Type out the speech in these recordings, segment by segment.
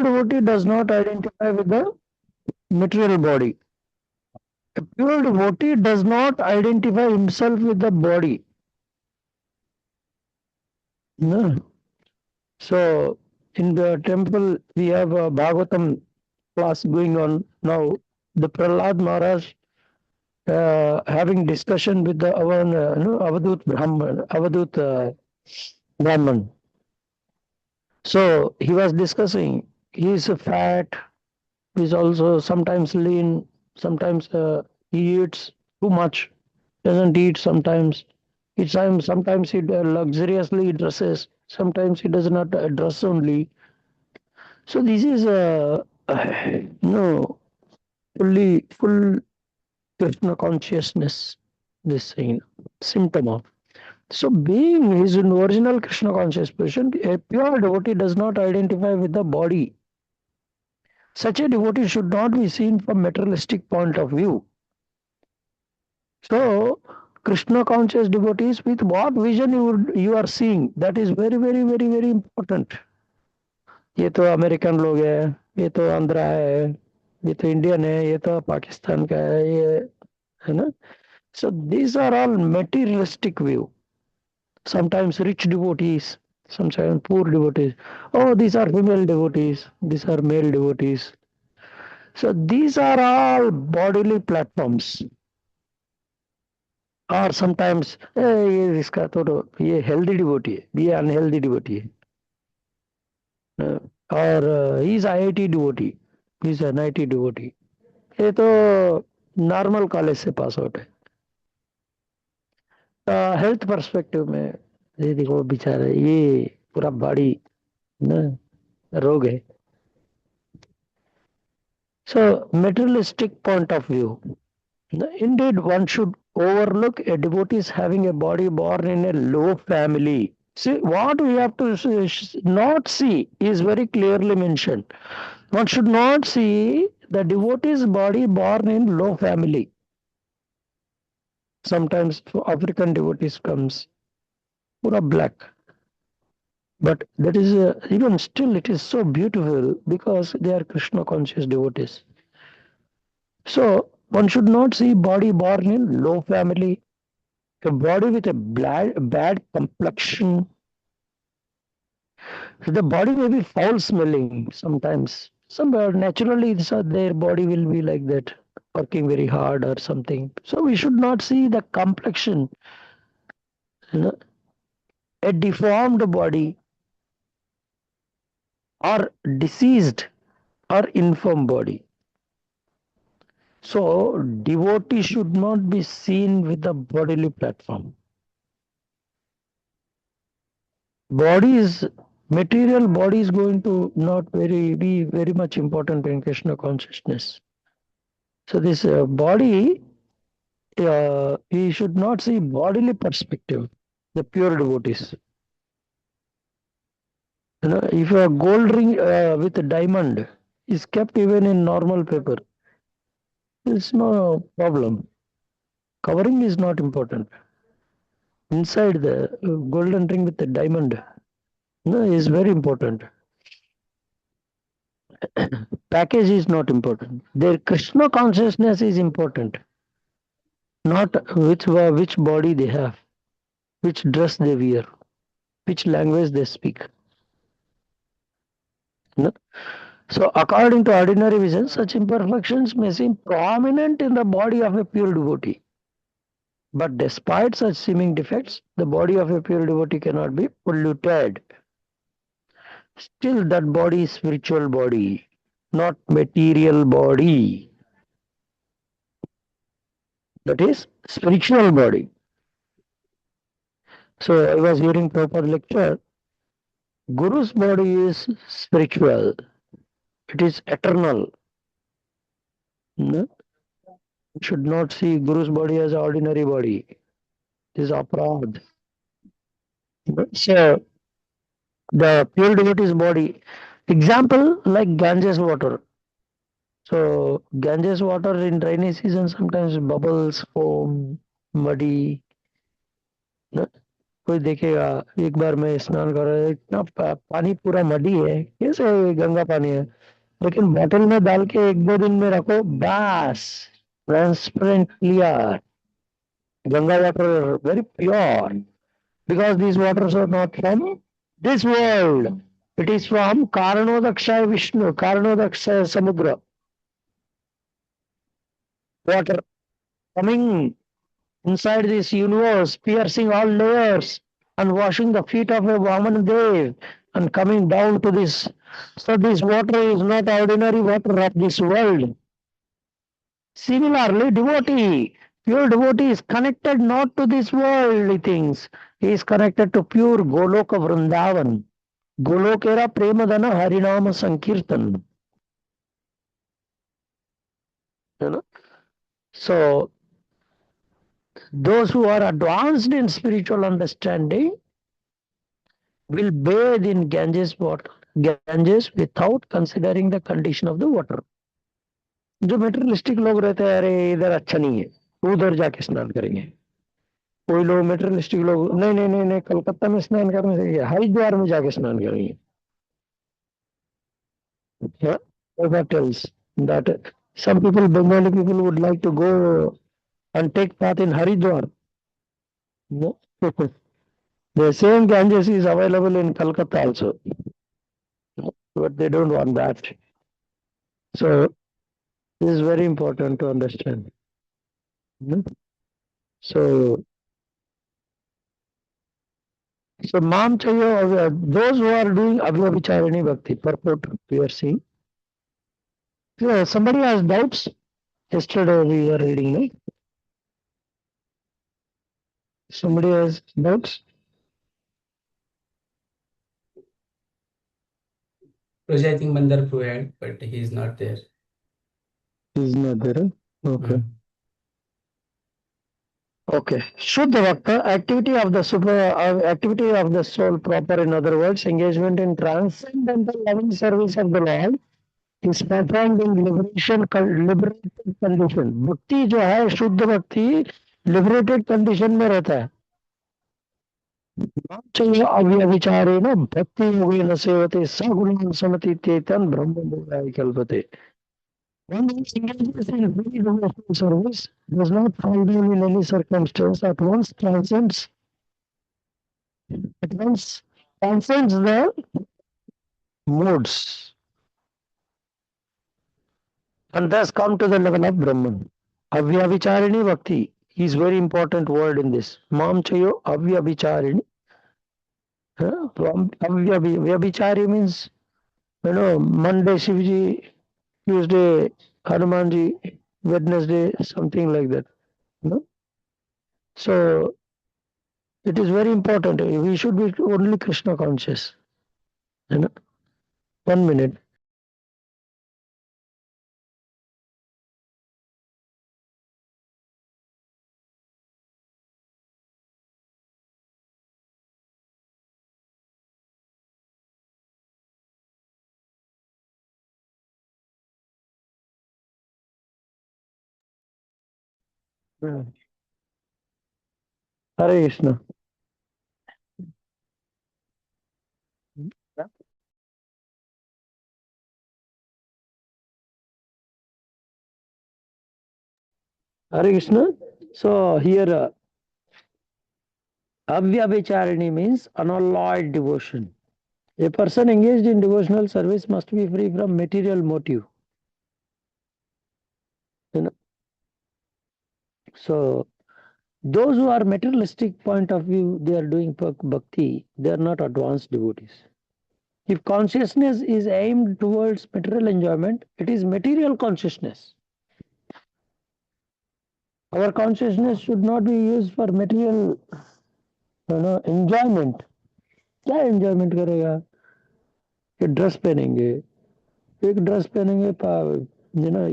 devotee does not identify with the material body. A pure devotee does not identify himself with the body. No. So, in the temple, we have a Bhagavatam class going on now. The Prahlad Maharaj having discussion with the Avadut Brahman. So he was discussing. He is fat. He is also sometimes lean. Sometimes he eats too much. Doesn't eat sometimes. Sometimes he luxuriously dresses. Sometimes he does not dress only. So this is no full Krishna consciousness. This symptom of. So, being his original Krishna conscious person, a pure devotee does not identify with the body. Such a devotee should not be seen from materialistic point of view. So, Krishna conscious devotees, with what vision you are seeing, that is very, very, very, very important. ये तो American लोग है, ये तो आंध्रा है, ये तो Indian है, ये तो पाकिस्तान का है ना? So these are all materialistic view. Sometimes rich devotees, sometimes poor devotees. Oh, these are female devotees, these are male devotees. So these are all bodily platforms. Or sometimes, ये इसका तो ये healthy devotee है, ये unhealthy devotee है. Or he is IIT devotee, he is an IT devotee. ये तो normal college से पास आउट है. हेल्थ पर्सपेक्टिव में ये देखो बेचारा ये पूरा बॉडी ना रोग है. So, materialistic point of view. Indeed, one should overlook a devotee having a body born in a low family. See, what we have to not see is very clearly mentioned. One should not see the devotee's body born in low family. Sometimes African devotees comes, pura black. But that is even still it is so beautiful because they are Krishna conscious devotees. So one should not see body born in low family, a body with a bad complexion. The body may be foul smelling sometimes. Somewhere naturally so their body will be like that, working very hard or something. So we should not see the complexion, a deformed body or diseased or infirm body. So devotee should not be seen with the bodily platform. Material body is going to not be very much important in Krishna consciousness. So this body, he should not see bodily perspective, the pure devotees. If a gold ring with a diamond is kept even in normal paper, it's no problem. Covering is not important. Inside the golden ring with the diamond is very important. Package is not important. Their Krishna consciousness is important. Not which body they have, which dress they wear, which language they speak. So according to ordinary vision, such imperfections may seem prominent in the body of a pure devotee. But despite such seeming defects, the body of a pure devotee cannot be polluted. Still that body is spiritual body, not material body. That is spiritual body. So I was hearing proper lecture. Guru's body is spiritual. It is eternal. Should not see Guru's body as an ordinary body. It is aparad. So the pure devotee's body, example like Ganges water. So Ganges water in rainy season sometimes bubbles, foam, muddy. कोई देखेगा एक बार मैं स्नान कर रहा है, इतना पानी पूरा मडी है, कैसे गंगा पानी है, लेकिन बोतल में डाल के एक दो दिन में रखो, बस transparent clear Ganga water, very pure, because these waters are not from this world. It is from Karanodakshaya Vishnu, Karanodakshaya Samudra. Water coming inside this universe, piercing all layers and washing the feet of a Vamana Dev and coming down to this. So this water is not ordinary water of this world. Similarly, pure devotee is connected not to this worldly things. He is connected to pure Goloka Vrindavan. Golokera Premadana Harinama Sankirtan. You know? So, those who are advanced in spiritual understanding will bathe in Ganges water, Ganges without considering the condition of the water. जो materialistic लोग रहते हैं, अरे इधर अच्छा नहीं है, उधर जाके स्नान करेंगे. कोई लोग मेटेरियलिस्टिक लोग, नहीं नहीं नहीं नहीं, कलकत्ता में स्नान करने से हरिद्वार में जाके स्नान करेंगे. Yeah, Prabhupada tells that some people, Bengali people, would like to go and take part in Haridwar. No, the same Ganges is available in Calcutta also, but they don't want that. So this is very important to understand. So, Mam Chayo, those who are doing Abhyavicharani Bhakti, purport we are seeing. So somebody has doubts. Yesterday we were reading, no? Somebody has doubts? Roja, I think Mandar Prabhu had, but he is not there. He is not there, huh? Okay. Okay. Shuddha Bhakta, activity of the soul proper, in other words, engagement in transcendental loving service of the Lord, is performed in liberated condition. Bhakti जो है शुद्ध भक्ति liberated condition में रहता है. चाहिए अव्यभिचारे न भक्ति योगेन सेवते सगुणान् समति तेतन ब्रह्मभूताय कल्पते. One who engages in very devotional service does not fall down in any circumstance, at once transcends the modes and thus come to the level of Brahman. Avyabhicharini Bhakti is very important word in this. Mam Chayo Avyabhicharini. Vyabhichari means, Monday Shivji, Tuesday Hanumanji, Wednesday, something like that. So it is very important. We should be only Krishna conscious. 1 minute. Hare Krishna. Hare Krishna. So here, Avyabhicharini means unalloyed devotion. A person engaged in devotional service must be free from material motive. So those who are materialistic point of view, they are doing bhakti, they are not advanced devotees. If consciousness is aimed towards material enjoyment, it is material consciousness. Our consciousness should not be used for material enjoyment. क्या enjoyment करेगा? कि dress पहनेंगे, एक dress पहनेंगे,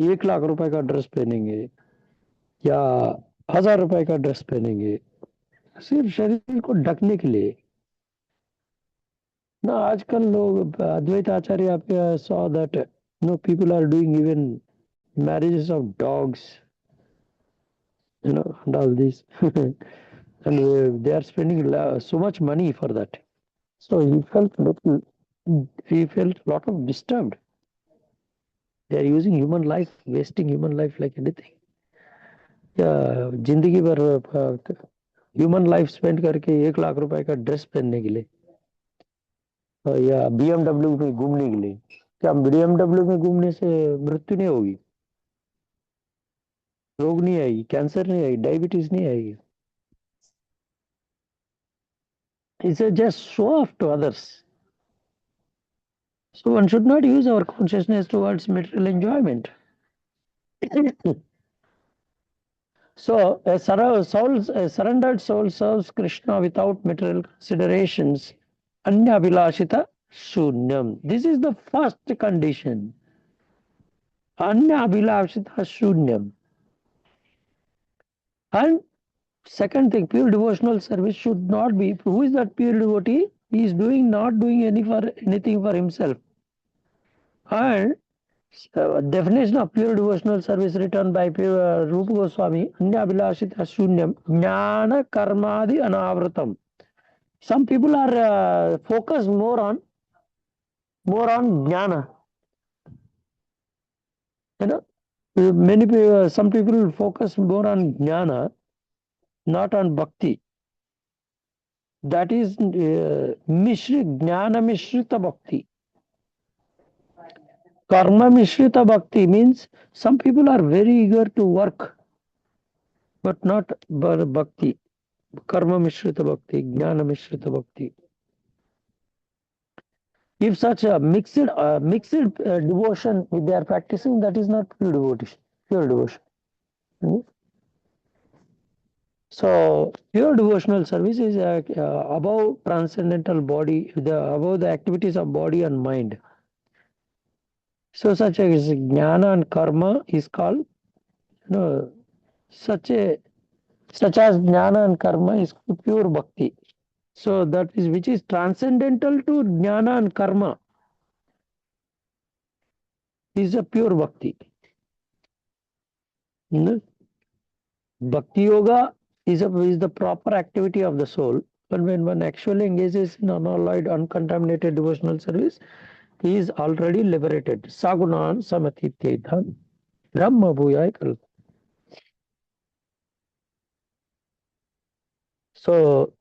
1 लाख रुपए का dress पहनेंगे या 1000 रुपए का ड्रेस पहनेंगे, सिर्फ शरीर को ढकने के लिए ना. आजकल लोग अद्वैत आचार्य आपके saw that people are doing even marriages of dogs, and all this. and they are spending so much money for that. So he felt a lot of disturbed. They are using human life, wasting human life like anything. या जिंदगी भर human life spend करके 1 लाख रुपए का dress पहनने के लिए या बीएमडब्ल्यू में घूमने के लिए, क्या बीएमडब्ल्यू में घूमने से मृत्यु नहीं होगी, रोग नहीं आएगी, कैंसर नहीं आएगी, डायबिटीज नहीं आएगी? It's just show off to others. So one should not use our consciousness towards material enjoyment. So a surrendered soul serves Krishna without material considerations. Anya vilashita shunyam. This is the first condition. Anya vilashita shunyam. And second thing, pure devotional service should not be. Who is that pure devotee? He is not doing anything for himself. And definition of pure devotional service written by pure Rupa Goswami, Anya vilashita shunyam, jnana karmadi anavratam. Some people are focused more on jnana. You know, some people focus more on jnana, not on bhakti. That is jnana mishrita bhakti. Karma mishrita bhakti means some people are very eager to work, but not bhakti. Karma mishrita bhakti, jnana mishrita bhakti. If such a mixed devotion they are practicing, that is not pure devotion. Pure devotion. So pure devotional service is above transcendental body, above the activities of body and mind. So such as jnana and karma is called, such as jnana and karma is pure bhakti. So that is which is transcendental to jnana and karma is a pure bhakti. Bhakti yoga is the proper activity of the soul. But when one actually engages in unalloyed, uncontaminated devotional service, he is already liberated. Sagunan samatitedhan Brahma bhuyai kal. So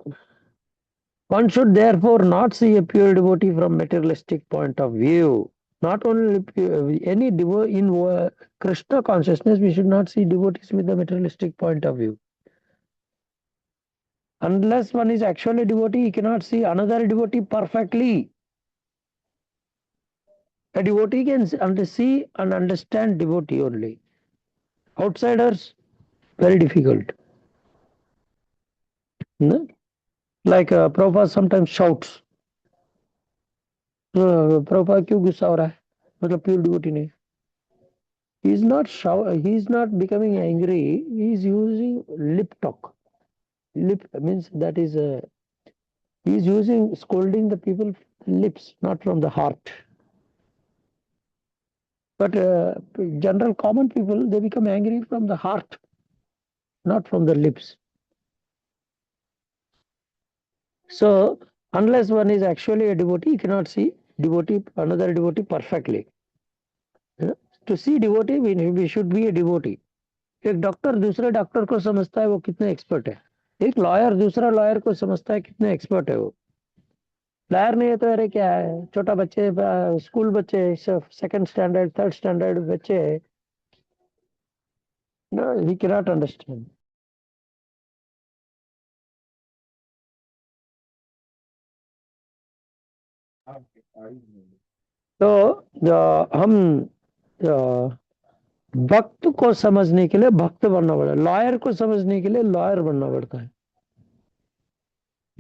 one should therefore not see a pure devotee from materialistic point of view. Not only any in Krishna consciousness, we should not see devotees with a materialistic point of view. Unless one is actually a devotee, he cannot see another devotee perfectly. A devotee can see and understand devotee only. Outsiders, very difficult. Like Prabhupada sometimes shouts. Prabhupada क्यों गुस्सा हो रहा है? मतलब pure devotee नहीं. He is not becoming angry. He is using lip talk. Lip means that is he is using scolding the people from the lips, not from the heart. But general common people, they become angry from the heart, not from the lips. So unless one is actually a devotee, he cannot see another devotee perfectly. To see devotee, we should be a devotee. एक doctor दूसरे doctor को समझता है वो कितने expert है. एक lawyer दूसरा लॉयर को समझता है कितने एक्सपर्ट है वो. लॉयर नहीं है तो अरे क्या है, छोटा बच्चे, स्कूल बच्चे, सेकंड स्टैंडर्ड थर्ड स्टैंडर्ड बच्चे, no, he cannot understand. तो हम भक्त को समझने के लिए भक्त बनना पड़ता है, लॉयर को समझने के लिए लॉयर बनना पड़ता है.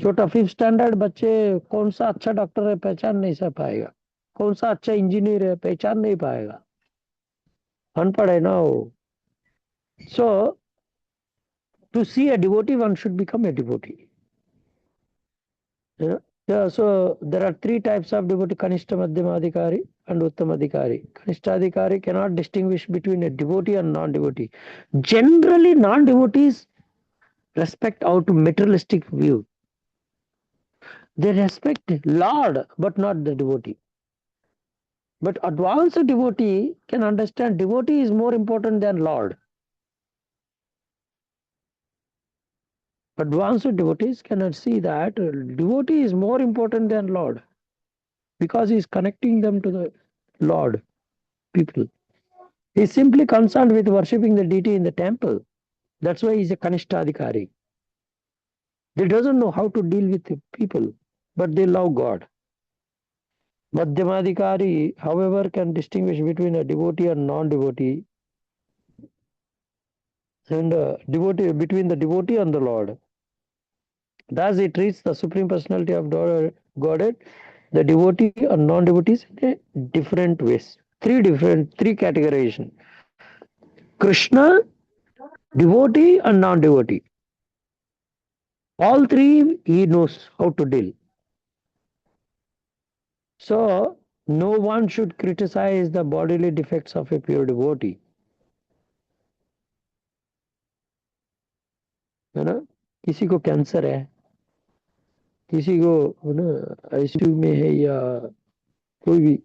छोटा 5th स्टैंडर्ड बच्चे कौन सा अच्छा डॉक्टर है पहचान नहीं पाएगा, कौन सा अच्छा इंजीनियर है पहचान नहीं पाएगा, अनपढ़ है ना वो. So to see a devotee, one should become a devotee. So there are 3 types of devotee: Kanishta, Madhyama Adhikari and Uttama Adhikari. Kanishta Adhikari cannot distinguish between a devotee and non-devotee. Generally, non-devotees respect out to materialistic view. They respect Lord, but not the devotee. But advanced devotee can understand devotee is more important than Lord. Advanced devotees cannot see that devotee is more important than Lord because he is connecting them to the Lord people. He is simply concerned with worshipping the deity in the temple. That's why he is a Kanishtadhikari. They doesn't know how to deal with the people, but they love God. Madhyamadhikari, however, can distinguish between a devotee and non-devotee, and devotee between the devotee and the Lord. Thus, he treats the Supreme Personality of Godhead, the devotee and non-devotees in a different ways. Three categorization: Krishna, devotee, and non-devotee. All three he knows how to deal. So, no one should criticize the bodily defects of a pure devotee. है ना? किसी को cancer है, किसी को है ना ICU में है, या कोई भी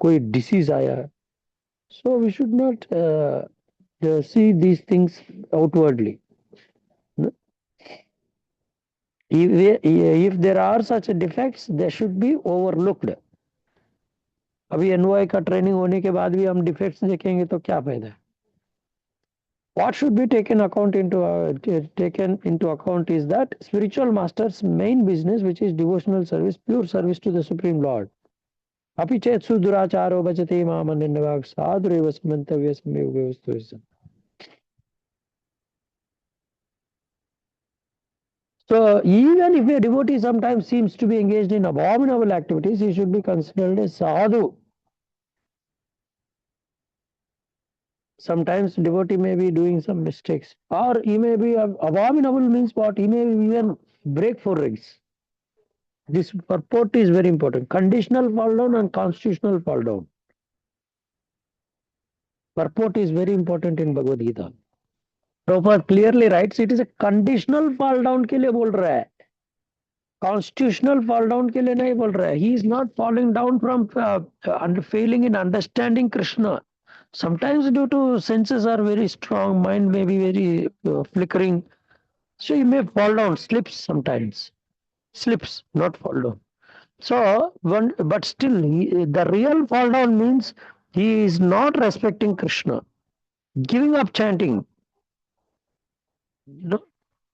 कोई डिसीज आया. So we should not see these things outwardly. If there are such defects, they should be overlooked. अभी एनवाई का ट्रेनिंग होने के बाद भी हम डिफेक्ट्स देखेंगे तो क्या फायदा है? What should be taken into account is that spiritual master's main business, which is devotional service, pure service to the Supreme Lord. अपि चेत् सुदुराचारो भजते माम् अनन्यभाक् साधुरेव समन्तव्य सम्यक् व्यवस्थितः. So even if a devotee sometimes seems to be engaged in abominable activities, he should be considered a sadhu. Sometimes devotee may be doing some mistakes, or he may be abominable means what? He may even break 4 regs. This purport is very important. Conditional fall down and constitutional fall down. Purport is very important in Bhagavad Gita. Prabhupada clearly writes it is a conditional fall down के लिए बोल रहा है. Constitutional fall down के लिए नहीं बोल रहा है. He is not falling down from failing in understanding Krishna. Sometimes due to senses are very strong, mind may be very flickering. So he may fall down, slips sometimes. Slips, not fall down. So, but still, the real fall down means he is not respecting Krishna. Giving up chanting, you know,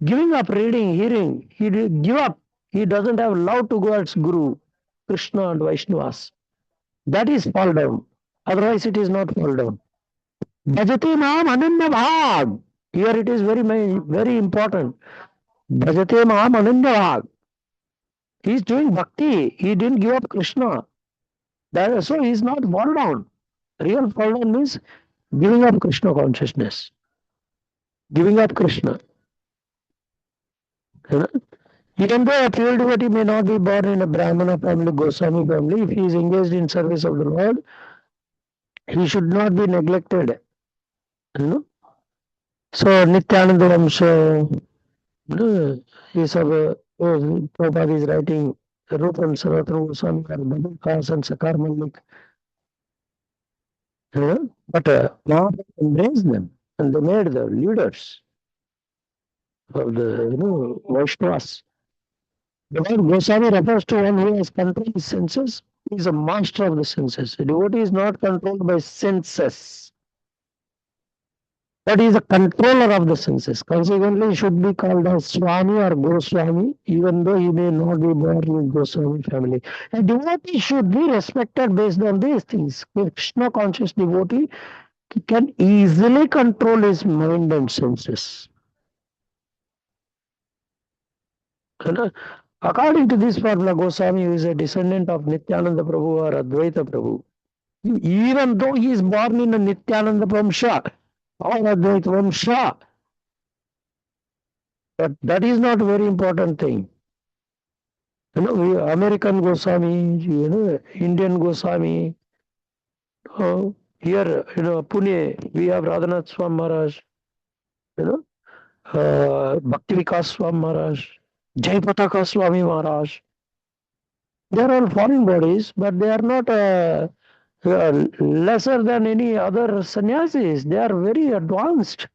giving up reading, hearing, he give up. He doesn't have love towards Guru, Krishna and Vaishnavas. That is fall down. Otherwise, it is not fall down. Bhajate maam ananya bhag. Here it is very important. Bhajate maam ananya bhag. He is doing bhakti. He didn't give up Krishna. So he is not fall down. Real fall down means giving up Krishna consciousness. Giving up Krishna. You know? Even though a pure devotee may not be born in a Brahmana family, Goswami family, if he is engaged in service of the Lord, he should not be neglected. You know? So Nityananda Vamsha, ये सब Prabhupada is writing, Rupa and Sanatana Goswami are double class and Sakar Malik. But Mahaprabhu embraced them and they made the leaders of the Vaishnavas. The word Goswami refers to one who has controlled his senses. He is a master of the senses. A devotee is not controlled by senses, but he is a controller of the senses. Consequently, he should be called as Swami or Goswami, even though he may not be born in Goswami family. A devotee should be respected based on these things. Krishna conscious devotee can easily control his mind and senses. According to this formula, Goswami is a descendant of Nityananda Prabhu or Advaita Prabhu. Even though he is born in a Nityananda Vamsha or Advaita Vamsha, but that is not a very important thing. American Goswami, Indian Goswami. Here, Pune, we have Radhanath Swami Maharaj. Bhakti Vikas Swami Maharaj, Jai Pataka Swami Maharaj. They are all foreign bodies, but they are not lesser than any other sannyasis. They are very advanced.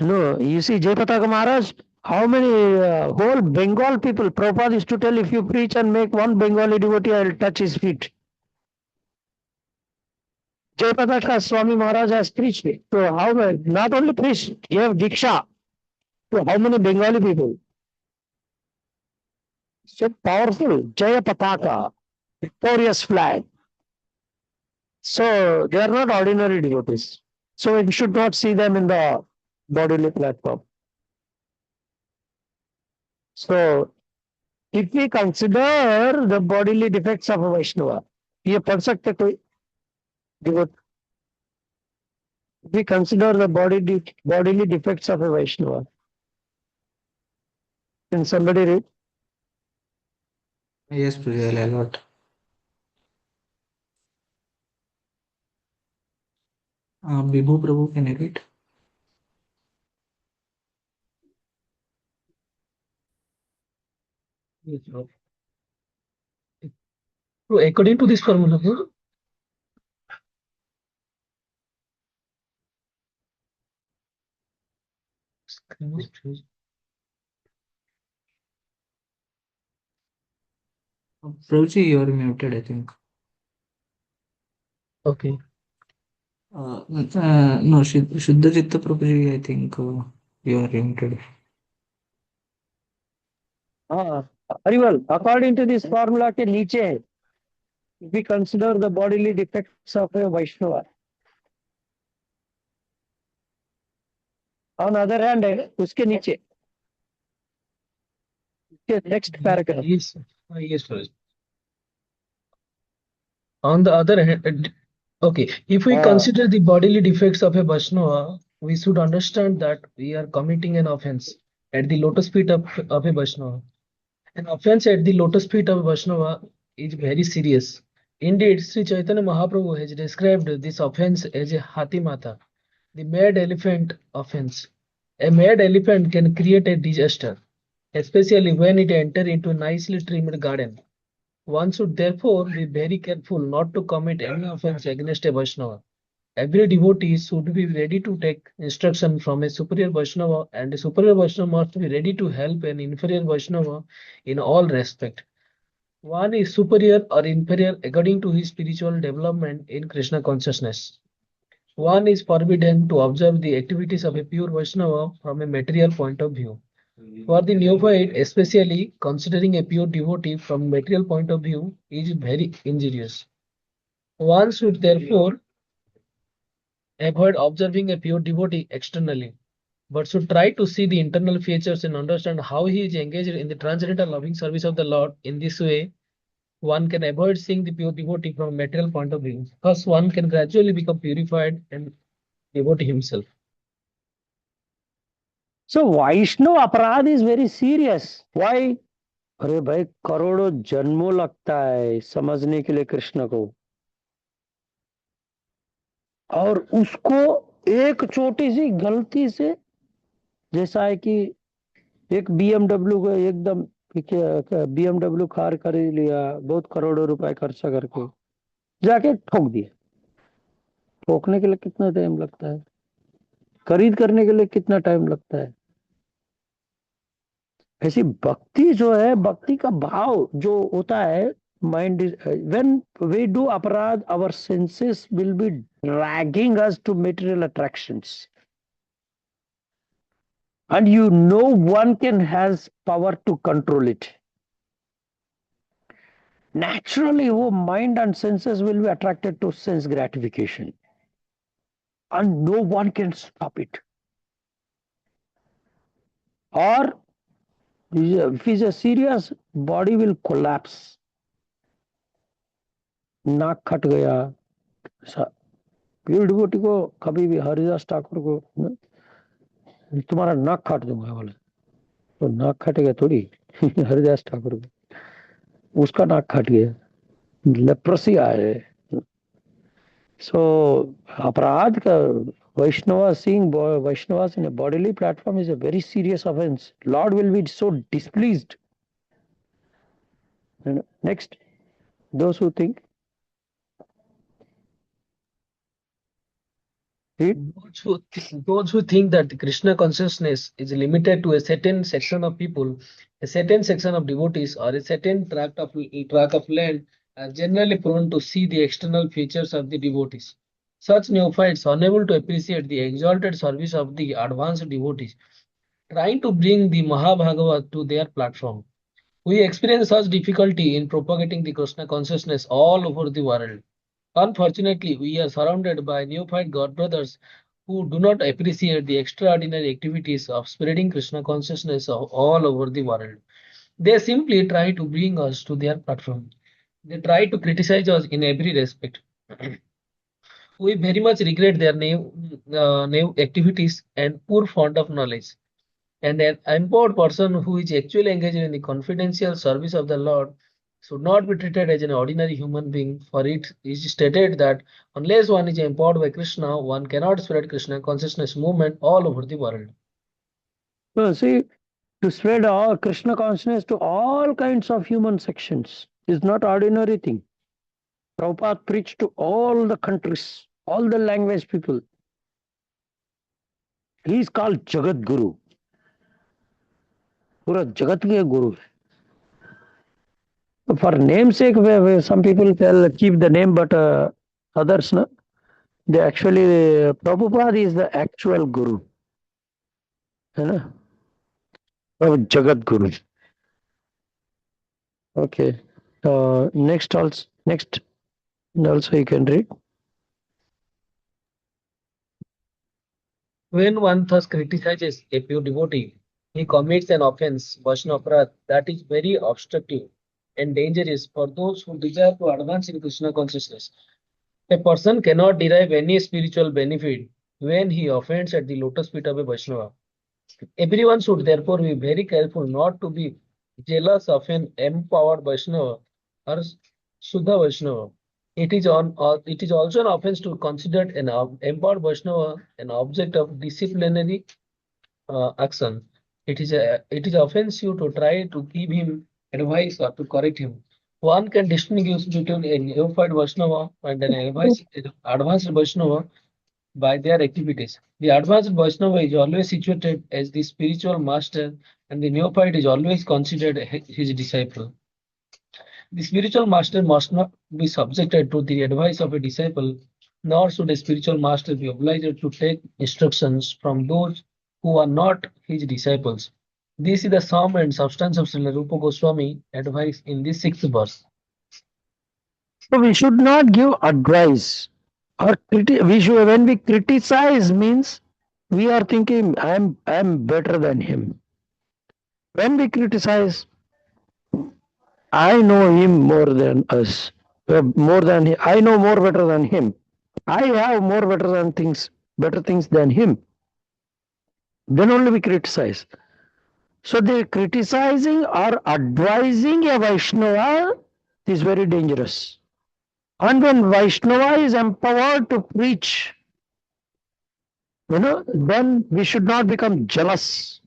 No, you see, Jayapataka Maharaj, how many whole Bengal people, Prabhupada used to tell, if you preach and make one Bengali devotee, I will touch his feet. Jayapataka Swami Maharaj has preached it. So how many, not only preached, he have Diksha to how many Bengali people? So powerful, Jayapataka, victorious flag. So they are not ordinary devotees. So we should not see them in the bodily platform. So if we consider the bodily defects of a Vaishnava, ये पढ़ सकते कोई devotee? We consider the bodily defects of a Vaishnava. Can somebody read? Yes, Prabhuji, a lot. Vibhu Prabhu, can you read? Yes, bro. So according to this formula, bro, Prabhuji, you are muted, I think. okay. No, Shuddha Chitta Prabhuji, I think you are muted. Very well. According to this formula के नीचे है, if we consider the bodily defects of a Vaishnava. On the other hand है, उसके नीचे, उसके next paragraph. Yes, yes, bro. On the other hand, okay, if we consider the bodily defects of a Vaishnava, we should understand that we are committing an offense at the lotus feet of a Vaishnava. An offense at the lotus feet of a Vaishnava is very serious. Indeed, Sri Chaitanya Mahaprabhu has described this offense as a Hatimata, the mad elephant offense. A mad elephant can create a disaster, especially when it enters into a nicely trimmed garden. One should therefore be very careful not to commit any offense against a Vaishnava. Every devotee should be ready to take instruction from a superior Vaishnava, and a superior Vaishnava must be ready to help an inferior Vaishnava in all respect. One is superior or inferior according to his spiritual development in Krishna consciousness. One is forbidden to observe the activities of a pure Vaishnava from a material point of view. For the neophyte, especially considering a pure devotee from material point of view is very injurious. One should therefore avoid observing a pure devotee externally, but should try to see the internal features and understand how he is engaged in the transcendental loving service of the Lord. In this way, one can avoid seeing the pure devotee from a material point of view. Thus, one can gradually become purified and devotee himself. So Vaishnava अपराध is very serious. Why? अरे भाई करोड़ों जन्मों लगता है समझने के लिए कृष्ण को, और उसको एक छोटी सी गलती से, जैसा है कि एक बीएमडब्ल्यू को एकदम बीएमडब्ल्यू कार खरीद लिया, बहुत करोड़ों रुपए खर्चा करके, जाके ठोक दिया. ठोकने के लिए कितना टाइम लगता है, खरीद करने के लिए कितना टाइम लगता है. ऐसी भक्ति जो है, भक्ति का भाव जो होता है, mind is when we do aparad, our senses will be dragging us to material attractions, and one can has power to control it. Naturally वो mind and senses will be attracted to sense gratification, and no one can stop it. Or if it's a serious, body will collapse. नाक खट गया. Pure devotee को कभी भी हरिदास ठाकुर को तुम्हारा नाक काट दूंगा बोले, तो नाक कटेगा थोड़ी. हरिदास ठाकुर को उसका नाक कट गया, लेप्रोसी आए. सो अपराध का Vaishnava seeing Vaishnavas in a bodily platform is a very serious offense. Lord will be so displeased. And next, those who think. Those who think that the Krishna consciousness is limited to a certain section of people, a certain section of devotees, or a certain tract of land are generally prone to see the external features of the devotees. Such neophytes, unable to appreciate the exalted service of the advanced devotees, trying to bring the Mahabhagavad to their platform. We experience such difficulty in propagating the Krishna consciousness all over the world. Unfortunately, we are surrounded by neophyte God brothers who do not appreciate the extraordinary activities of spreading Krishna consciousness all over the world. They simply try to bring us to their platform. They try to criticize us in every respect. We very much regret their naive activities and poor font of knowledge. And an empowered person who is actually engaged in the confidential service of the Lord should not be treated as an ordinary human being, for it is stated that unless one is empowered by Krishna, one cannot spread Krishna consciousness movement all over the world. So see, to spread all Krishna consciousness to all kinds of human sections is not ordinary thing. Prabhupada preached to all the countries, all the language people. He is called Jagat Guru. पूरा जगत के गुरु है. For namesake, some people tell keep the name, but others no. They actually Prabhupada is the actual guru. है ना? Jagat Guru. Okay. Next also you can read. When one thus criticizes a pure devotee, he commits an offense, Vaishnava, that is very obstructive and dangerous for those who desire to advance in Krishna consciousness. A person cannot derive any spiritual benefit when he offends at the lotus feet of a Vaishnava. Everyone should therefore be very careful not to be jealous of an empowered Vaishnava or Suddha Vaishnava. It is also an offense to consider an empowered Vaishnava an object of disciplinary action. It is offensive to try to give him advice or to correct him. One can distinguish between a neophyte Vaishnava and an advanced Vaishnava by their activities. The advanced Vaishnava is always situated as the spiritual master, and the neophyte is always considered his disciple. The spiritual master must not be subjected to the advice of a disciple, nor should a spiritual master be obliged to take instructions from those who are not his disciples. This is the sum and substance of Srila Rupa Goswami advice in this 6th verse. So we should not give advice or when we criticize means we are thinking I am better than him. When we criticize, I know him more than us, more than him. I know more better than him. I have more better things than him. Then only we criticize. So the criticizing or advising a Vaishnava is very dangerous. And when Vaishnava is empowered to preach, then we should not become jealous.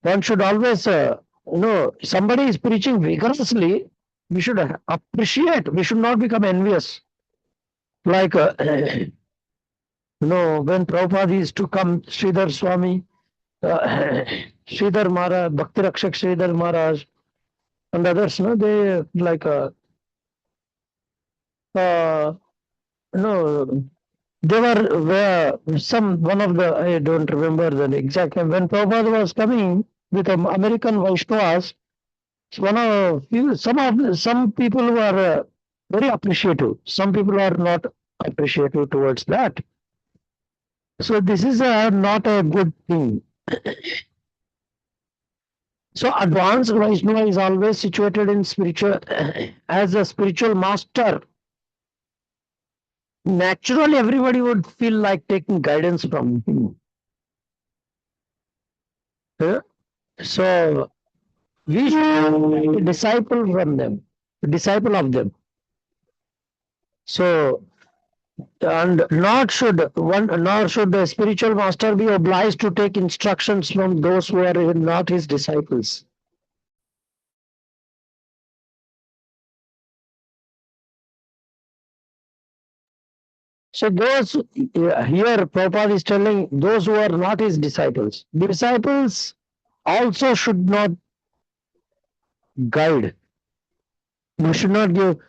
One should always, somebody is preaching vigorously, we should appreciate. We should not become envious. Like, when Prabhupada used to come, Sridhar Swami, Sridhar Maharaj, Bhakti Rakshak Sridhar Maharaj, and others, they like, they were one of the, I don't remember the exact name. When Prabhupada was coming with American Vaishnavas, some people were very appreciative. Some people are not appreciative towards that. So this is not a good thing. So advanced Vaishnava is always situated in spiritual as a spiritual master. Naturally, everybody would feel like taking guidance from him. So we should be a disciple from them, a disciple of them. So And nor should the spiritual master be obliged to take instructions from those who are not his disciples. So those here Prabhupada is telling those who are not his disciples. Disciples also should not guide. You should not give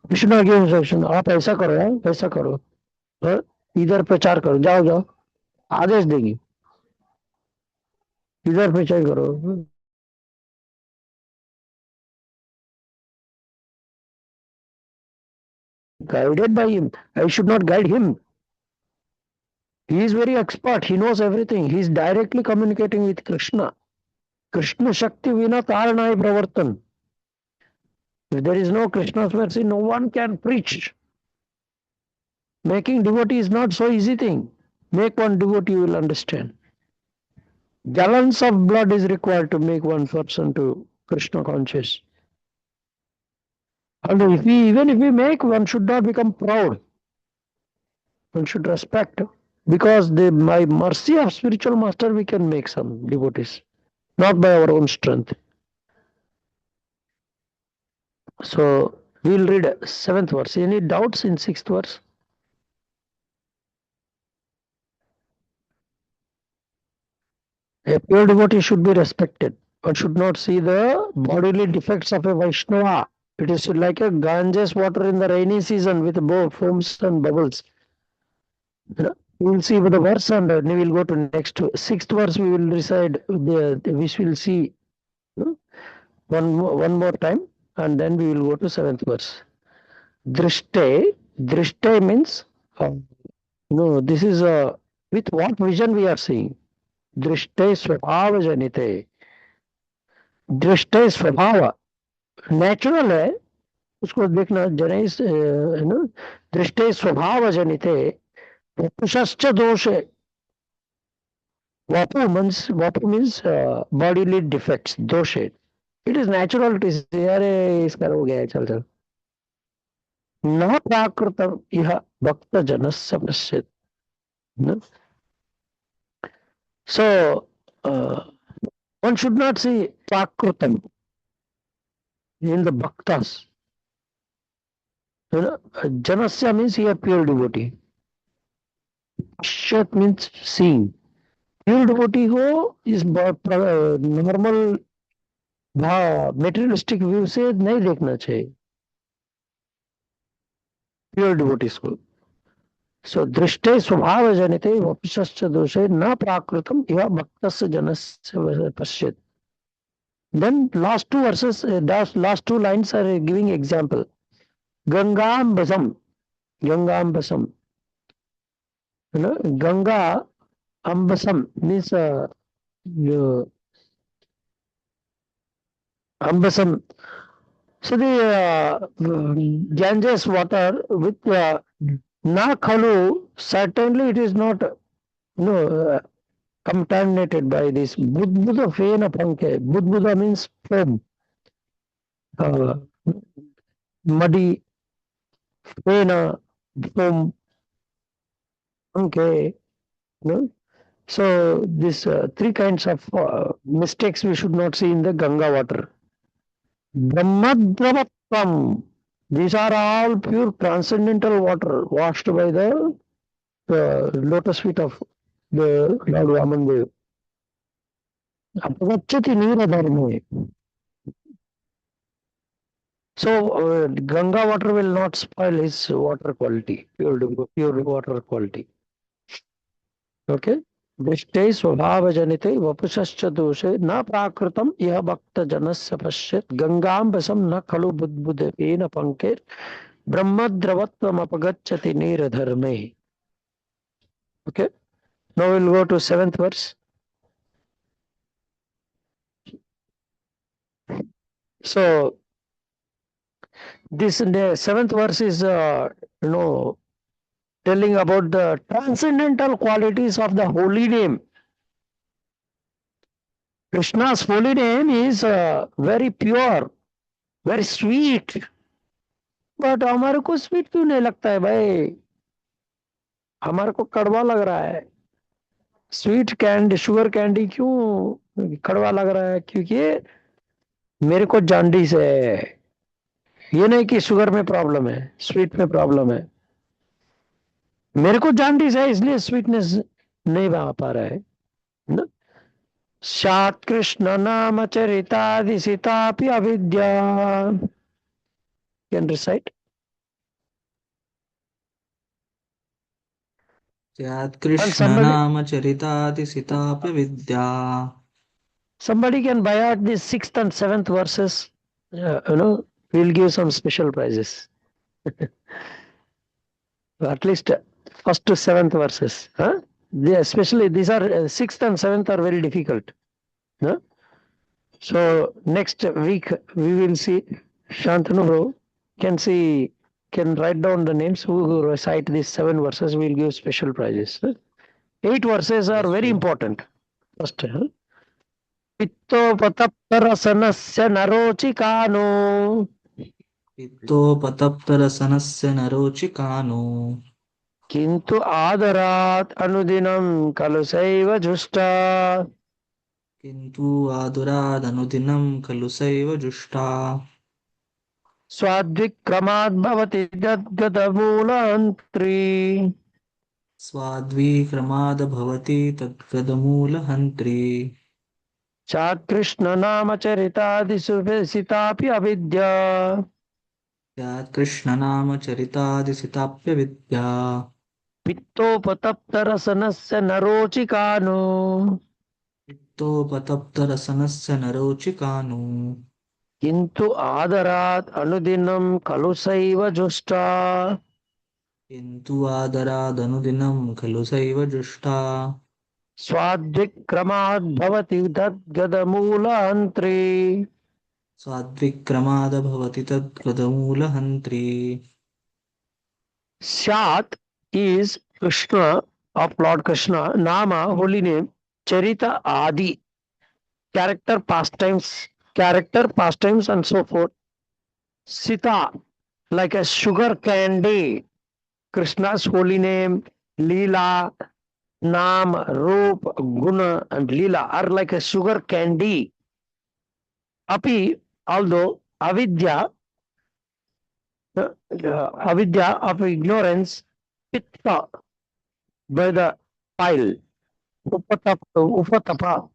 instruction. आप ऐसा करो यार, ऐसा करो, हाँ? इधर प्रचार करो, जाओ जाओ, आदेश देगी, इधर प्रचार करो. Guided by him. I should not guide him. He is very expert. He knows everything. He is directly communicating with Krishna. Krishna Shakti Vina Taranai Pravartan. If there is no Krishna's mercy, no one can preach. Making devotee is not so easy thing. Make one devotee, you will understand. Gallons of blood is required to make one person to Krishna conscious. And even if we make, one should not become proud. One should respect. Because by mercy of spiritual master, we can make some devotees. Not by our own strength. So we'll read 7th verse. Any doubts in 6th verse? A pure devotee should be respected. One should not see the bodily defects of a Vaishnava. It is like a Ganges water in the rainy season with both foams and bubbles. We will see the verse and we will go to next 6th verse. We will recite we will see one more time and then we will go to 7th verse. Drishte means this is with what vision we are seeing. Drishte स्वभाव जनिते. दृष्टे स्वभाव natural है, उसको देखना जन दृष्टे स्वभाव जनिते वपुषश्च दोषे. Vapu means bodily defects, doshe. It is natural to say, अरे इसका हो गया, चल चल. न प्राकृतम यह भक्त जनस्य पश्येत्. So one should not see prakrutam in the bhaktas. Janasya means here pure devotee. Shat means seeing. Pure devotee हो इस normal materialistic view से नहीं देखना चाहिए pure devotees को. So दृष्टे स्वभाव जनिते वपुषश्च दोषे न प्राकृतम इह भक्तस्य जनस्य पश्येत्. Then last two verses, last two lines are giving example. Gangambasam. Gangambasam. Ganga ambasam means ambasam. So the Ganges water with na khalu, certainly it is not contaminated by this budbuda fena panke. Budbuda means foam, muddy, fena, foam, panke. So these three kinds of mistakes we should not see in the Ganga water. Brahmadravatvam. These are all pure transcendental water washed by the lotus feet of the Lord Vamandev. Apagacchati niradharme. So Ganga water will not spoil his water quality, pure water quality. Okay. दृष्टे स्वभाव जनिते वपुषश्च दोषे न प्राकृतम यह भक्त जनस्य पश्येत्. गंगाम्बसम न खलु बुद्बुदेन पंके ब्रह्मद्रवत्वम अपगच्छति नीरधर्मे. Okay. Now we'll go to 7th verse. So this 7th verse is telling about the transcendental qualities of the holy name. Krishna's holy name is very pure, very sweet. But हमारे को sweet क्यों नहीं लगता है भाई? हमारे को कड़वा लग रहा है। स्वीट कैंडी, शुगर कैंडी क्यों कड़वा लग रहा है? क्योंकि मेरे को जॉन्डिस है। ये नहीं कि शुगर में प्रॉब्लम है, स्वीट में प्रॉब्लम है। मेरे को जॉन्डिस है, इसलिए स्वीटनेस नहीं आ पा रहा है ना। सात कृष्ण नाम चरितादि सीतापि अविद्या। Can recite. स्यात् And somebody कृष्णनामचरितातिसितापि विद्या। somebody can buy out the sixth and seventh verses. We'll give some special prizes. At least first to seventh verses. Huh? Especially these are sixth and seventh are very difficult. Huh? So next week we will see. Shantanu bro can write down the names who recite these 7 verses. We'll give special prizes. Huh? 8 verses are Yes, very sir. important. First, पित्तोपतप्तरसनस्य नरोचिकानो पित्तोपतप्तरसनस्य नरोचिकानो। किन्तु आदरात् अनुदिनं खलु सैव जुष्टा। किन्तु आदुरादनुदिनं खलु सैव जुष्टा। स्वाद्विक्रमाद् भवति तद्गतमूलहन्त्री। स्वाद्वीक्रमादभवति तद्गदमूलहन्त्री। चाकृष्णनामचरितादिसुविसितापि अविद्या। स्यात् कृष्णनामचरितादिसिताप्यविद्या। पित्तोपतप्तरसनस्य नरोचिकानो पित्तोपतप्तरसनस्य नरोचिकानो। किन्तु आदरात् अनुदिनं खलु सैव जुष्टा। किन्तु आदरादनुदिनं खलु सैव जुष्टा। स्वाद्विक्रमाद् भवति तद्गतमूलहन्त्री। स्वाद्विक्रमादभवति तद्गदमूलहन्त्री। Shat is Krishna of Lord Krishna, Nama, holy name, Charita Adi, character, pastimes, and so forth. Sita, like a sugar candy, Krishna's holy name, Leela, Nam, Roop, Guna, and Leela are like a sugar candy. Api, although avidya of ignorance, pitta by the pile, upatapa,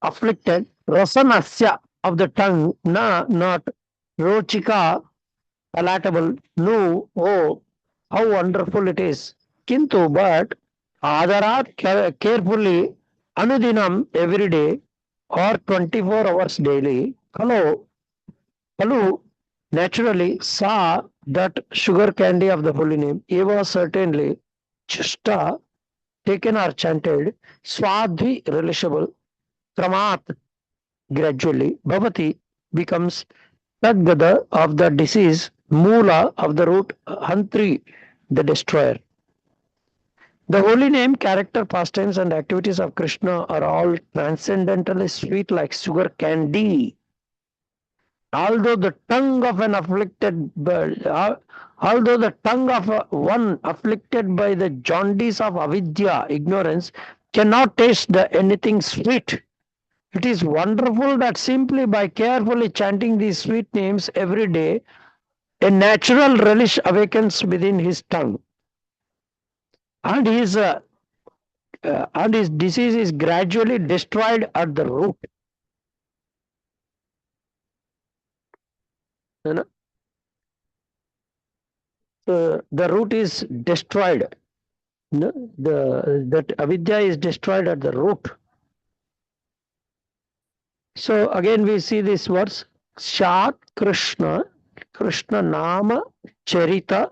afflicted, rasanasya of the tongue, not rochika, palatable, no, oh, how wonderful it is. Kintu, but adarat carefully, anudinam every day or 24 hours daily, Kalu naturally saw that sugar candy of the holy name, Eva certainly, Chista taken or chanted, Swadhi relishable, Kramat gradually, Bhavati becomes Tadgada of the disease, Mula of the root, Hantri the destroyer. The holy name, character, pastimes, and activities of Krishna are all transcendentally sweet like sugar candy. Although the tongue of an afflicted although the tongue of one afflicted by the jaundice of avidya, ignorance, cannot taste anything sweet, it is wonderful that simply by carefully chanting these sweet names every day, a natural relish awakens within his tongue, and his disease is gradually destroyed at the root. You know? The root is destroyed. No, that avidya is destroyed at the root. So again we see this verse, Shat Krishna, Krishna Nama Charita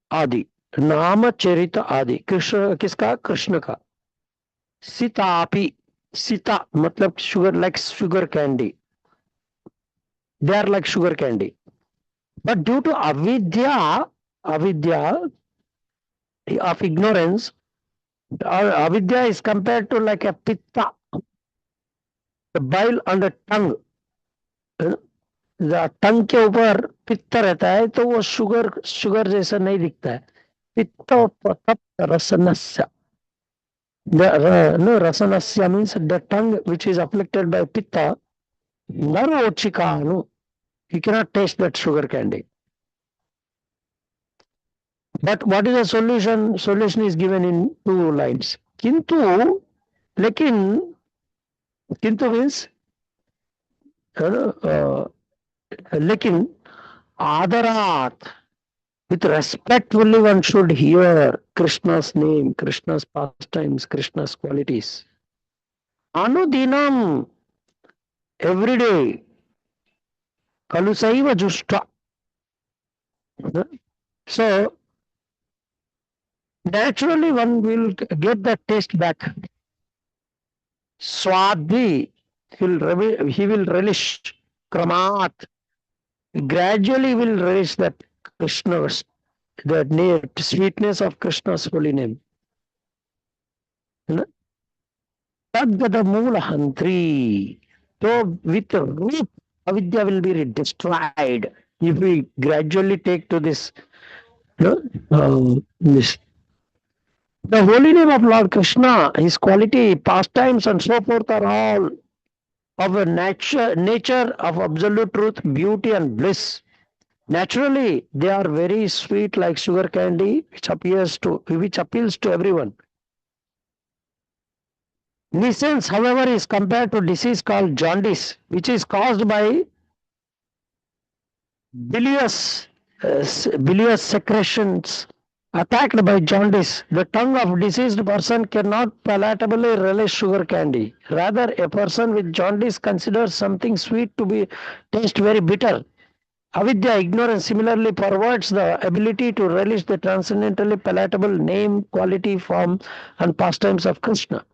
Adi. Nama Charita Adi. Krishna किसका? कृष्ण का. Sitapi, Sita मतलब sugar, like sugar candy. They are like sugar candy. But due to avidya of ignorance, avidya is compared to like a pitta, the bile on the tongue. टंग के ऊपर पित्त रहता है तो वो शुगर शुगर जैसा नहीं दिखता है. पित्त तप्त रसनस्य. No, rasanasya means the tongue which is afflicted by pitta. Narochikanu. You cannot taste that sugar candy. But what is the solution? Solution is given in 2 lines. Kintu, lekin, kintu means, lekin, adarat. With respectfully one should hear Krishna's name, Krishna's pastimes, Krishna's qualities. Anudinam, every day. Kalusaiva justa. So, naturally one will get the taste back. Swadhi, he will relish. Kramat, gradually will relish that Krishna's, the sweetness of Krishna's holy name. Tadgata Moola Hantri. So with root, avidya will be destroyed if we gradually take to this. This. The holy name of Lord Krishna, his quality, pastimes, and so forth are all of a nature of absolute truth, beauty, and bliss. Naturally, they are very sweet like sugar candy, which appeals to everyone. Nuisance, however, is compared to disease called jaundice, which is caused by bilious secretions. Attacked by jaundice, the tongue of diseased person cannot palatably relish sugar candy. Rather, a person with jaundice considers something sweet to be taste very bitter. Avidya, ignorance, similarly perverts the ability to relish the transcendentally palatable name, quality, form, and pastimes of Krishna.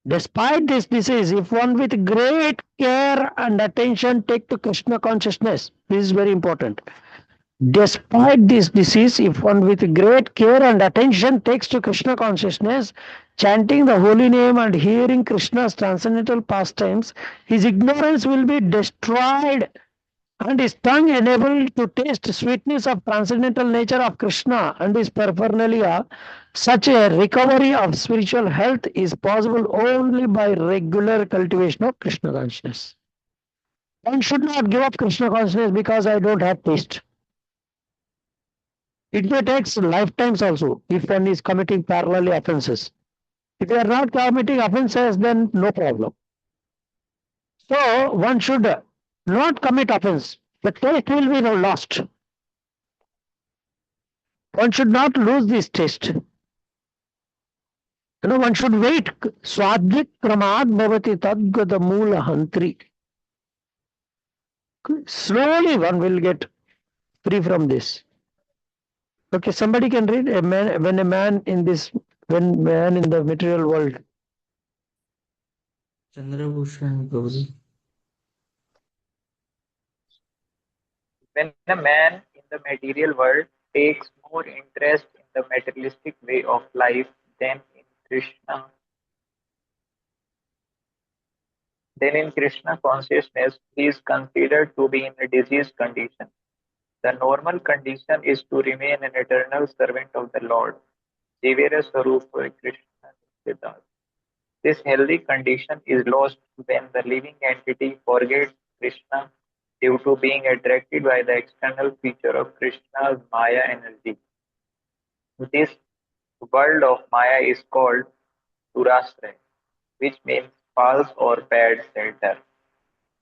Despite this disease, if one with great care and attention take to Krishna consciousness, this is very important. Despite this disease, if one with great care and attention takes to Krishna consciousness, chanting the holy name and hearing Krishna's transcendental pastimes, his ignorance will be destroyed and his tongue enabled to taste sweetness of transcendental nature of Krishna and his paraphernalia. Such a recovery of spiritual health is possible only by regular cultivation of Krishna consciousness. One should not give up Krishna consciousness because I don't have taste. It may take lifetimes also if one is committing parallel offenses. If you are not committing offenses, then no problem. So one should not commit offense. The taste will be lost. One should not lose this taste. One should wait. Swadvik kramat bhavati tadgata moola hantri. Slowly one will get free from this. Okay, somebody can read when a man in the material world. Chandrabhushan Prabhuji. When a man in the material world takes more interest in the materialistic way of life than in Krishna consciousness, he is considered to be in a diseased condition. The normal condition is to remain an eternal servant of the Lord. Jivera Sarupa Krishna Siddhartha. This healthy condition is lost when the living entity forgets Krishna due to being attracted by the external feature of Krishna's Maya energy. This world of Maya is called Durastra, which means false or bad shelter.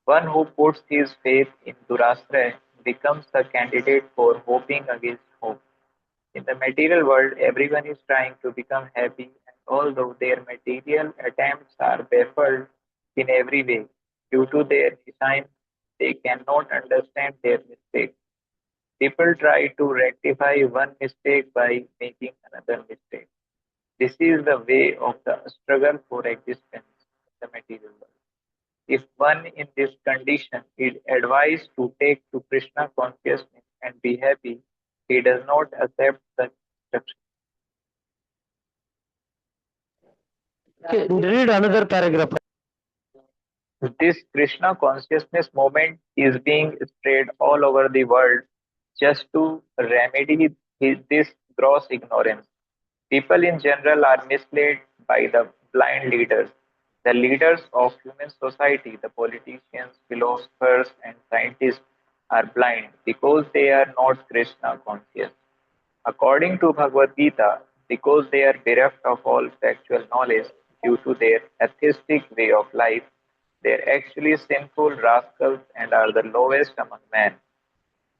One who puts his faith in Durastra becomes a candidate for hoping against hope. In the material world, everyone is trying to become happy, and although their material attempts are baffled in every way due to their design, they cannot understand their mistakes. People try to rectify one mistake by making another mistake. This is the way of the struggle for existence in the material world. If one in this condition is advised to take to Krishna consciousness and be happy, he does not accept the instruction. Okay, read another paragraph. This Krishna consciousness movement is being spread all over the world just to remedy this gross ignorance. People in general are misled by the blind leaders. The leaders of human society, the politicians, philosophers, and scientists, are blind because they are not Krishna conscious. According to Bhagavad Gita, because they are bereft of all factual knowledge due to their atheistic way of life, they are actually sinful rascals and are the lowest among men.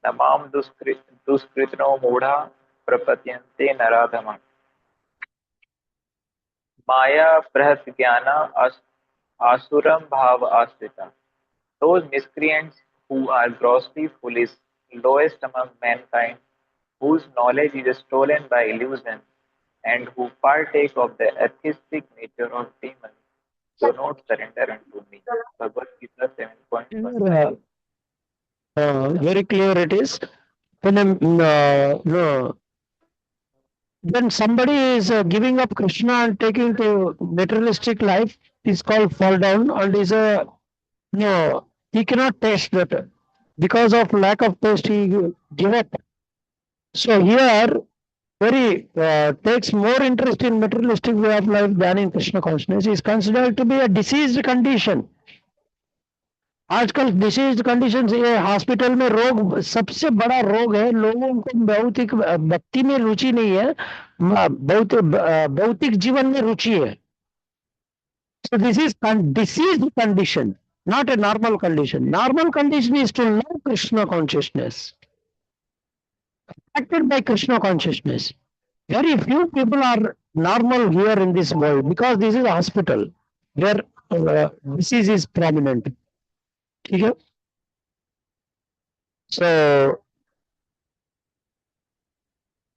Namam duskritno mudha prapatyante naradhamam. Maya prahat jnana asuram bhava asrita. Those miscreants who are grossly foolish, lowest among mankind, whose knowledge is stolen by illusion, and who partake of the atheistic nature of demons, do not surrender unto me. Bhagavad Gita 7.1. Very clear it is. When no, when somebody is giving up Krishna and taking to materialistic life, is called fall down and is a no. He cannot taste that because of lack of taste. He give up. So here, very takes more interest in materialistic way of life than in Krishna consciousness. Is considered to be a diseased condition. आजकल disease condition ये hospital में रोग सबसे बड़ा रोग है लोगों को भौतिक भक्ति में रुचि नहीं है बहुत भौतिक जीवन में रुचि है so this is diseased condition not a normal condition is to love Krishna consciousness affected by Krishna consciousness very few people are normal here in this world because this is a hospital where disease is prominent ठीक है so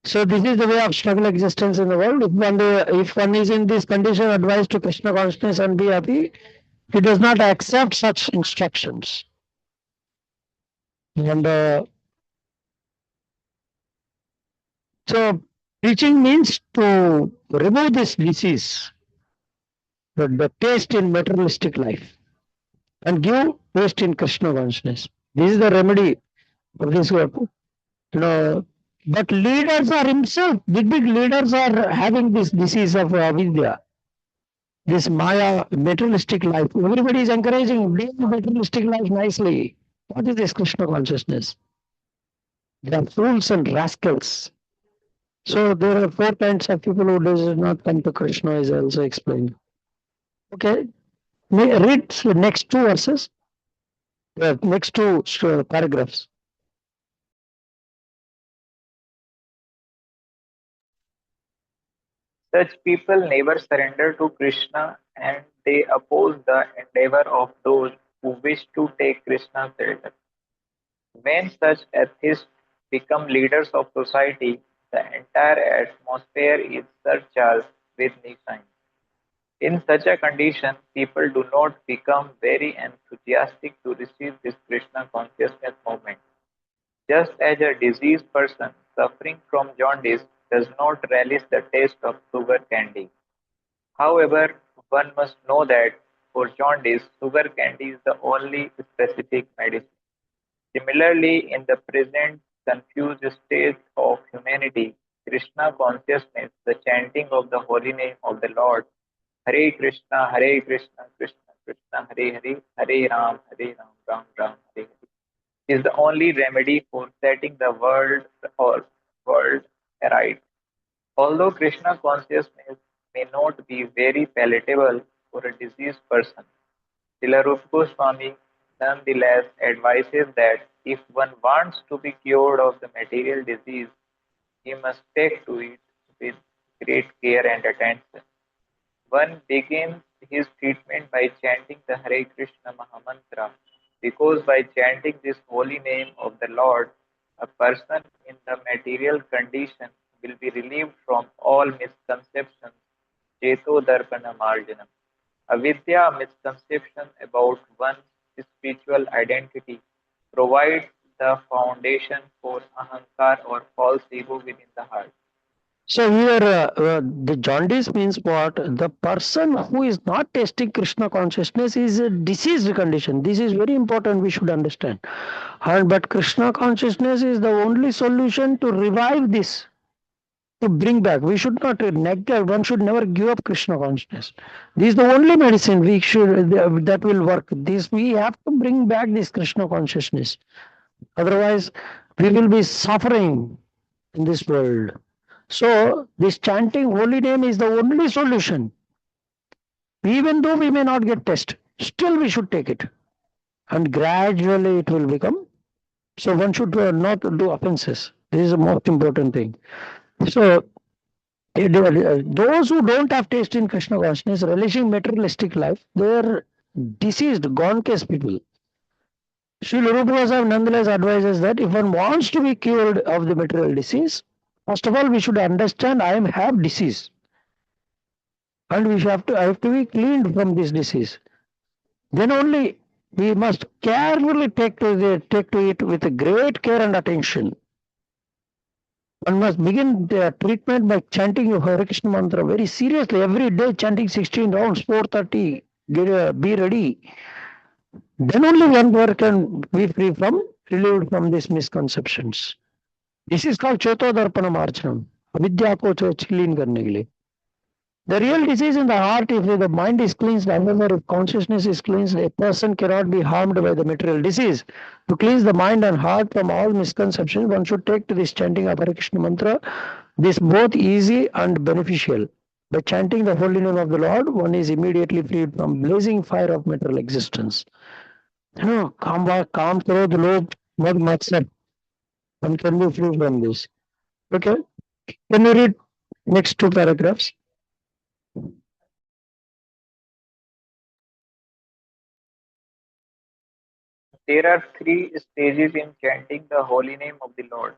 So this is the way of struggle existence in the world. If one is in this condition, advised to Krishna consciousness and be happy, he does not accept such instructions. And so preaching means to remove this disease, the taste in materialistic life, and give taste in Krishna consciousness. This is the remedy of this work. But leaders are himself, big leaders are having this disease of avidya. This Maya materialistic life. Everybody is encouraging live materialistic life nicely. What is this Krishna consciousness? They are fools and rascals. So there are four kinds of people who does not come to Krishna, is also explained. Okay, read the next two verses, the next two paragraphs. Such people never surrender to Krishna and they oppose the endeavor of those who wish to take Krishna's shelter. When such atheists become leaders of society, the entire atmosphere is surcharged with nihilism. In such a condition, people do not become very enthusiastic to receive this Krishna consciousness movement. Just as a diseased person suffering from jaundice does not relish the taste of sugar candy. However, one must know that for jaundice, sugar candy is the only specific medicine. Similarly, in the present confused state of humanity, Krishna consciousness, the chanting of the holy name of the Lord, Hare Krishna, Krishna Krishna, Hare Hare, Hare Ram, Ram Ram, Hare Hare, is the only remedy for setting the world aright. Although Krishna consciousness may not be very palatable for a diseased person, Srila Rupa Goswami nonetheless advises that if one wants to be cured of the material disease, he must take to it with great care and attention. One begins his treatment by chanting the Hare Krishna Mahamantra, because by chanting this holy name of the Lord, a person in the material condition will be relieved from all misconceptions, Cheto Darpana Marjanam. Avidya, misconception about one's spiritual identity, provides the foundation for ahankar or false ego within the heart. So here, the jaundice means what? The person who is not tasting Krishna consciousness is a diseased condition. This is very important. We should understand. And but Krishna consciousness is the only solution to revive this, to bring back. We should not neglect. One should never give up Krishna consciousness. This is the only medicine we should that will work. This we have to bring back this Krishna consciousness. Otherwise, we will be suffering in this world. So, this chanting holy name is the only solution. Even though we may not get test, still we should take it. And gradually it will become. So, one should not do offenses. This is the most important thing. So, those who don't have taste in Krishna consciousness, relishing materialistic life, they are diseased, gone case people. Srila Prabhupada nonetheless advises that if one wants to be cured of the material disease, first of all, we should understand I have disease. And I have to be cleaned from this disease. Then only we must carefully take to it with great care and attention. One must begin the treatment by chanting your Hare Krishna mantra very seriously every day, chanting 16 rounds, 4:30. Be ready. Then only one can be relieved from these misconceptions. This is called Chetodarpana Marchanam. Avidya ko clean करने के लिए. The real disease in the heart, if the mind is cleansed, however, if consciousness is cleansed, a person cannot be harmed by the material disease. To cleanse the mind and heart from all misconceptions, one should take to this chanting of Hare Krishna mantra. This both easy and beneficial. By chanting the holy name of the Lord, one is immediately freed from blazing fire of material existence. Calm krodh, lobh, mad, matsar. One can be free from this. Okay? Can you read next two paragraphs? There are three stages in chanting the holy name of the Lord: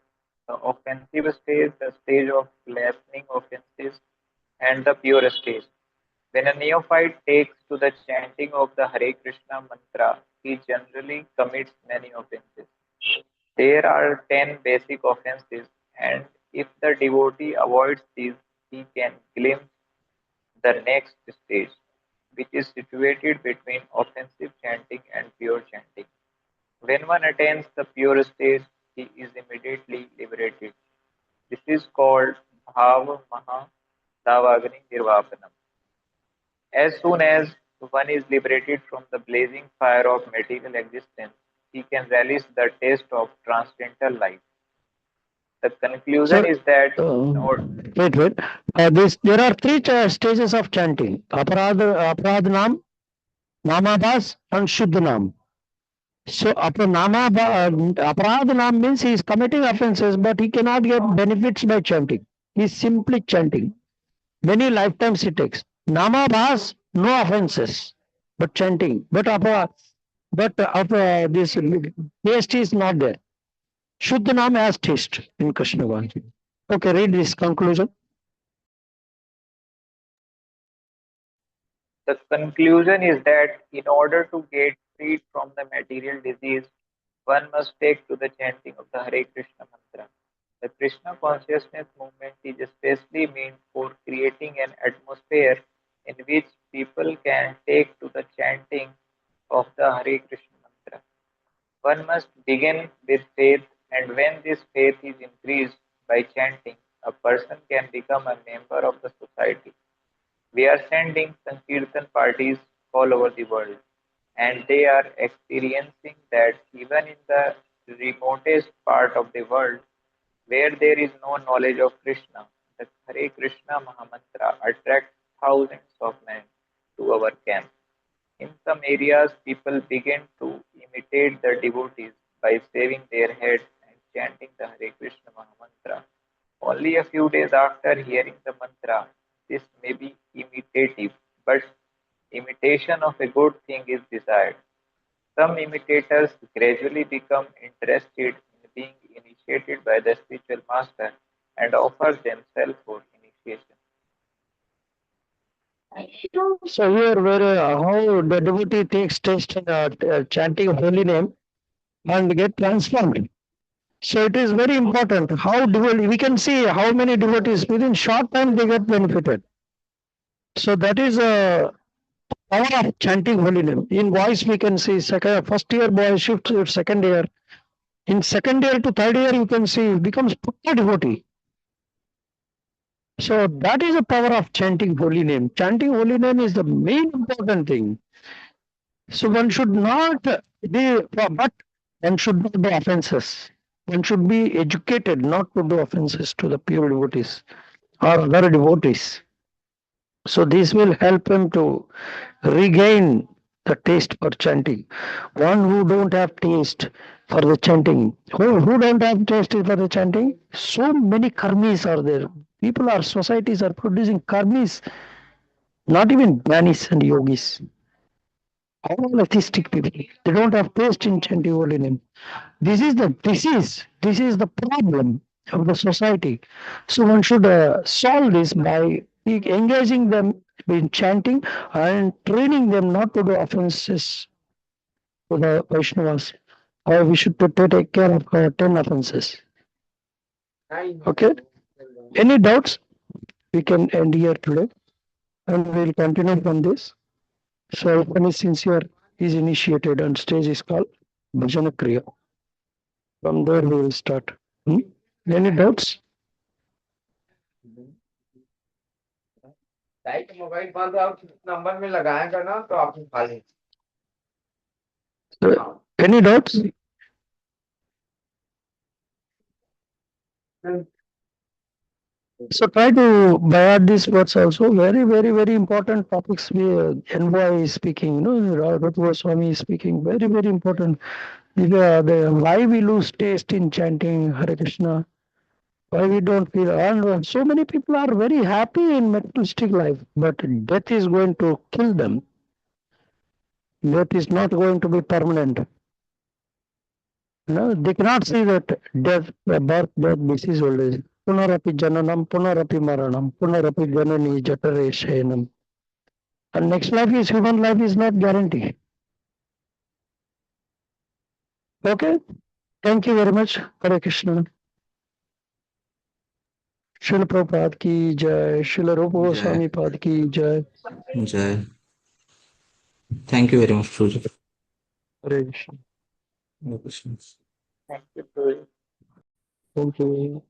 the offensive stage, the stage of lessening offenses, and the pure stage. When a neophyte takes to the chanting of the Hare Krishna mantra, he generally commits many offenses. There are 10 basic offenses, and if the devotee avoids these, he can glimpse the next stage, which is situated between offensive chanting and pure chanting. When one attains the pure stage, he is immediately liberated. This is called Bhava Maha Davagni Nirvapanam. As soon as one is liberated from the blazing fire of material existence, he can relish the taste of transcendental life. The conclusion So, is that wait. There are three stages of chanting: Aparadhanam, Namabhas, and Shuddhanam. So, Aparadhanam means he is committing offenses, but he cannot get benefits by chanting. He is simply chanting. Many lifetimes it takes. Namabhas, no offenses, but chanting. This taste is not there. Shuddhanam has taste in Krishna consciousness. Okay, read this conclusion. the conclusion is that in order to get freed from the material disease, one must take to the chanting of the Hare Krishna mantra. The Krishna consciousness movement is especially meant for creating an atmosphere in which people can take to the chanting of the Hare Krishna mantra. One must begin with faith, and when this faith is increased by chanting, a person can become a member of the society. We are sending Sankirtan parties all over the world, and they are experiencing that even in the remotest part of the world where there is no knowledge of Krishna, the Hare Krishna Mahamantra attracts thousands of men to our camp. In some areas, people begin to imitate the devotees by shaving their heads and chanting the Hare Krishna Mahamantra. Only a few days after hearing the mantra, this may be imitative, but imitation of a good thing is desired. Some imitators gradually become interested in being initiated by the spiritual master and offer themselves for initiation. So here, where how the devotee takes taste in chanting holy name and get transformed. So it is very important how we can see how many devotees within short time they get benefited. So that is a power of chanting holy name. In voice we can see first year boy shifts to second year. In second year to third year you can see becomes Putta devotee. So that is the power of chanting holy name. Chanting holy name is the main important thing. So one should not be, but one should not do offenses. One should be educated not to do offenses to the pure devotees or other devotees. So this will help him to regain the taste for chanting. One who don't have taste for the chanting, who don't have taste for the chanting, so many karmis are there. People are societies are producing karmis, not even jnanis and yogis. All atheistic people. They don't have taste in chanting holy name. This is the disease. This is the problem of the society. So one should solve this by engaging them in chanting and training them not to do offenses to the Vaishnavas. Or we should take care of 10 offenses. Okay? Any doubts? We can end here today and we'll continue from this. So if any sincere is initiated and stage is called Bhajana Kriya. From there we will start. Any doubts? Mobile बंद आप number में लगाएगा ना तो आप उठा लें Any doubts? So try to buy out these words also. Very, very, very important topics. Envoy is speaking, Raghuva Swami is speaking. Very, very important. Why we lose taste in chanting Hare Krishna? Why we don't feel? And so many people are very happy in materialistic life, but death is going to kill them. Death is not going to be permanent. No, they cannot see that death, birth, death, disease, old age. Punarapi jananam, punarapi maranam, punarapi janani jatare shayanam. And next life is human life is not guaranteed. Okay? Thank you very much. Hare Krishna. Srila Prabhupada ki jai, Srila Rupa Goswami Pad ki jai. जय thank you very much Surya Hare Krishna. Hare Krishna. Thank you. Thank you.